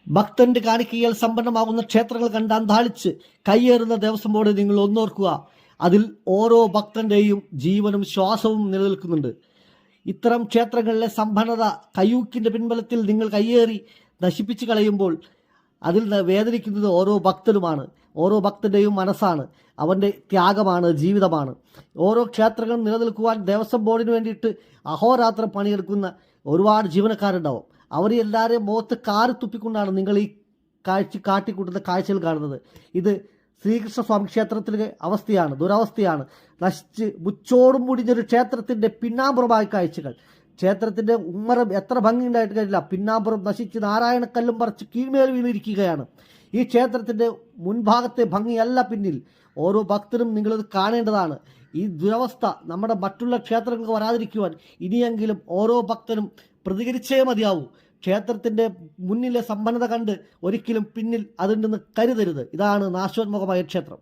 ഭക്തന്റെ കാണിക്കയാൽ സമ്പന്നമാകുന്ന ക്ഷേത്രങ്ങൾ കണ്ട് അന്താളിച്ച് കയ്യേറുന്ന ദേവസ്വം ബോർഡ് നിങ്ങൾ ഒന്നോർക്കുക. അതിൽ ഓരോ ഭക്തന്റെയും ജീവനും ശ്വാസവും നിലനിൽക്കുന്നുണ്ട്. ഇത്തരം ക്ഷേത്രങ്ങളിലെ സമ്പന്നത കയ്യൂക്കിന്റെ പിൻബലത്തിൽ നിങ്ങൾ കയ്യേറി നശിപ്പിച്ചു കളയുമ്പോൾ അതിൽ വേദനിക്കുന്നത് ഓരോ ഭക്തനുമാണ്. ഓരോ ഭക്തന്റെയും മനസ്സാണ്, അവന്റെ ത്യാഗമാണ്, ജീവിതമാണ്. ഓരോ ക്ഷേത്രങ്ങളും നിലനിൽക്കുവാൻ ദേവസ്വം ബോർഡിന് വേണ്ടിയിട്ട് അഹോരാത്രം പണിയെടുക്കുന്ന ഒരുപാട് ജീവനക്കാരുണ്ടാവും. അവരെല്ലാവരെയും മുഖത്ത് കാറി തുപ്പിക്കൊണ്ടാണ് നിങ്ങൾ ഈ കാട്ടിക്കൂട്ടുന്ന കാഴ്ചകൾ കാണുന്നത്. ഇത് ശ്രീകൃഷ്ണസ്വാമി ക്ഷേത്രത്തിലെ അവസ്ഥയാണ്, ദുരവസ്ഥയാണ്. നശിച്ച് മുച്ചോടും മുടിഞ്ഞൊരു ക്ഷേത്രത്തിന്റെ പിന്നാമ്പുറമായ കാഴ്ചകൾ. ക്ഷേത്രത്തിന്റെ ഉമ്മറം എത്ര ഭംഗിയുണ്ടായിട്ട് കാര്യമില്ല, പിന്നാമ്പുറം നശിച്ച് നാരായണക്കല്ലും പറിച്ച് കീഴ്മേൽ വീണിരിക്കുകയാണ്. ഈ ക്ഷേത്രത്തിന്റെ മുൻഭാഗത്തെ ഭംഗിയല്ല പിന്നിൽ. ഓരോ ഭക്തരും നിങ്ങളിത് കാണേണ്ടതാണ്. ഈ ദുരവസ്ഥ നമ്മുടെ മറ്റുള്ള ക്ഷേത്രങ്ങൾക്ക് വരാതിരിക്കുവാൻ ഇനിയെങ്കിലും ഓരോ ഭക്തനും പ്രതികരിച്ചേ മതിയാവൂ. ക്ഷേത്രത്തിന്റെ മുന്നിലെ സമ്പന്നത കണ്ട് ഒരിക്കലും പിന്നിൽ അതുണ്ടെന്ന് കരുതരുത്. ഇതാണ് നാശോന്മുഖമായ ക്ഷേത്രം.